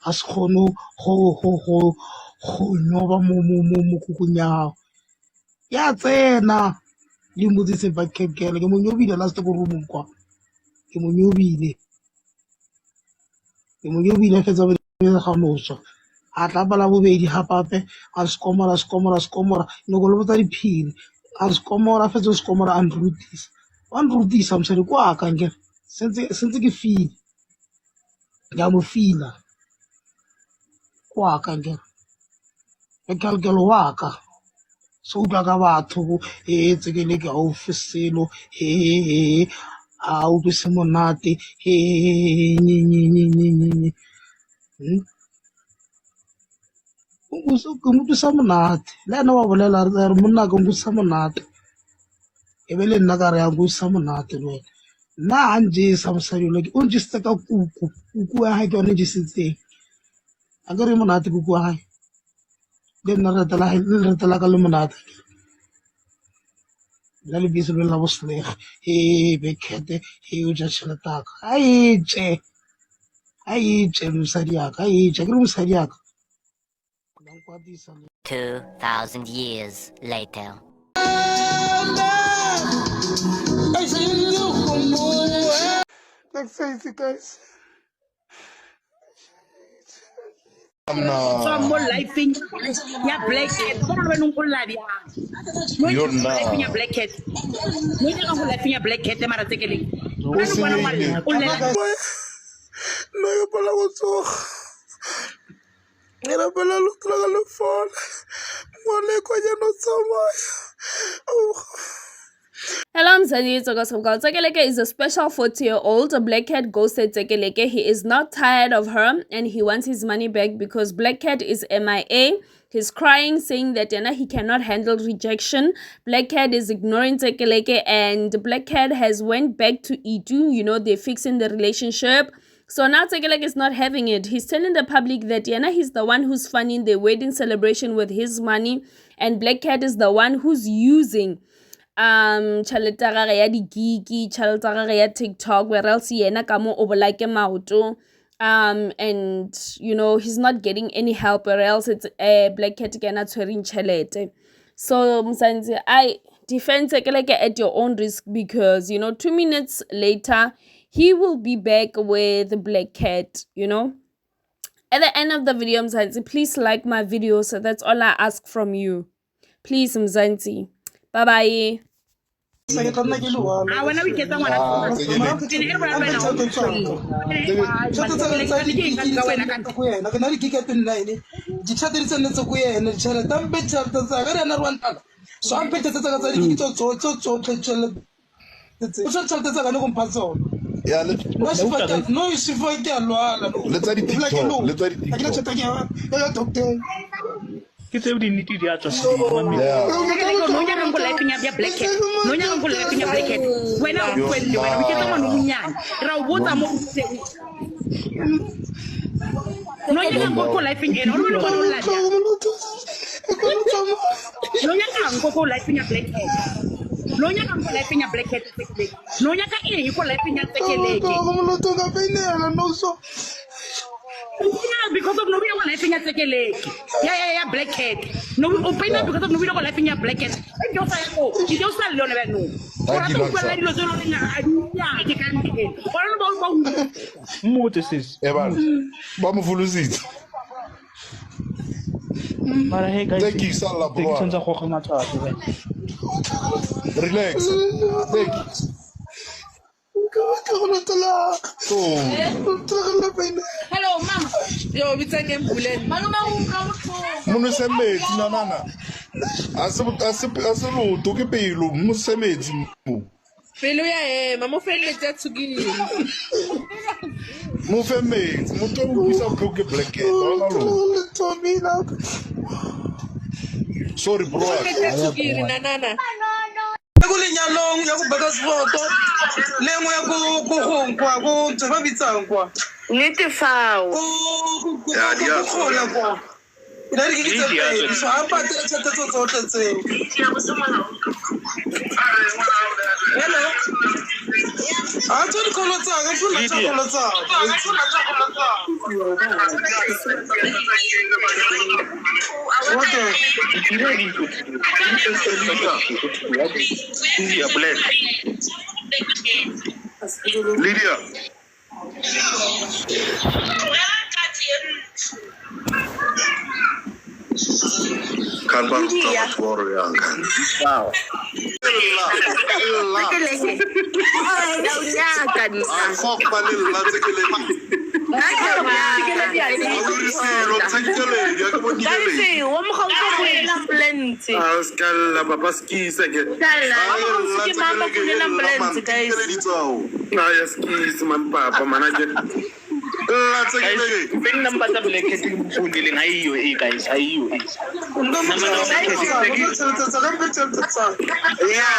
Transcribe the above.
a se kgone go nyoba mo kukunyao ya tsena le mmotsise bucket girl ke mo nyobile last ko roomong kwa ke mo nyobile fetsa ga noswa a tla bala bobedi gapape a skomora ne go le botsa diphiri a skomora fetsa skomora a nrutisa mosadi kwa ka nke sentse ke feel ya mo fila kwa ka nke e kalkelo wa ka so utlwa ka batho tsekele ke aufi selo a utlwe se monate ke mothusa monate le ena wa bolela re monna ka nkutsa monate e be le nna ka re ya nkutsa monate le wena nna a njesa mosadi o njesitse ka kuku ya gae ke yone jesitseng a ke re monate kuku ya gae le nna le retela ka le monate la le bise la boslege bekete o ja tšhelete yaka a etse mosadi yaka a etse ke re mosadi yaka 2,000 years later. Next size, guys. So more life in ya black cat. Como no ven un collar ya. No hay life in ya black cat. No hay un life in ya black cat. Te maraste que le. No, yo para la voz. Era para la otra galofón. Mole coña no somos. Hello, Mzansi Tsokosoko. Tsekeleke is a special 40-year-old. Black Cat ghosted Tsekeleke. He is not tired of her and he wants his money back because Black Cat is MIA. He's crying, saying that he cannot handle rejection. Black Cat is ignoring Tsekeleke and Black Cat has went back to Itu. They're fixing the relationship. So now Tsekeleke is not having it. He's telling the public that he's the one who's funding the wedding celebration with his money and Black Cat is the one who's using tšhelete ya gage ya di-gig, tšhelete ya gage ya TikTok, where else yena ka mo o bolake maoto, and he's not getting any help, where else it's Black Cat ke ena tshwereng tšhelete. So Mzansi, I defend Tsekeleke at your own risk because 2 minutes later he will be back with Black Cat. At the end of the video, Mzansi, please like my video. So that's all I ask from you, please, Mzansi. Bye bye. When we get someone Kita udah niti di atas. no nya go life nya black cat. No nya go life nya black cat. When we get someone who nyan. Ra wota mo. No nya go life nya no no go life. No nya go life nya black cat. No nya go life nya black cat. No nya ka e go life nya tekeleke. Yeah, because of nobody want life in your tekeleke. Yeah, Black Cat. No, open up because of nobody want life in your Black Cat. I just say go. You just say don't ever know. What about when you don't know? Yeah, you can't get it. What about Muito esses. Vamos vuluzito. Mara hey guys. Thank you, Salah, bro. Relax. Thank you. Hello, mama. Yo, we take him bullet. Munu semeti nanana. Asulu toke pelo, munu semeti mu. Pelo ya mama fele tsugini. Mu femeti, mu to bisa toke black. Sorry bro. Tsugini nanana. Kulinyalong ya kubeka sifoto lengwe ya kuhonkwa ku tsaba bitsangwa Nete fao. Ya dia khona kwa ina re ke tsetse so a pa tsetse tsotlhe tseo hello Lydia. Kan baru tamat baru yang kan. Wow. Fuck balil la tekele. Ping number the blackhead pundilin ayo guys ayo. Ya,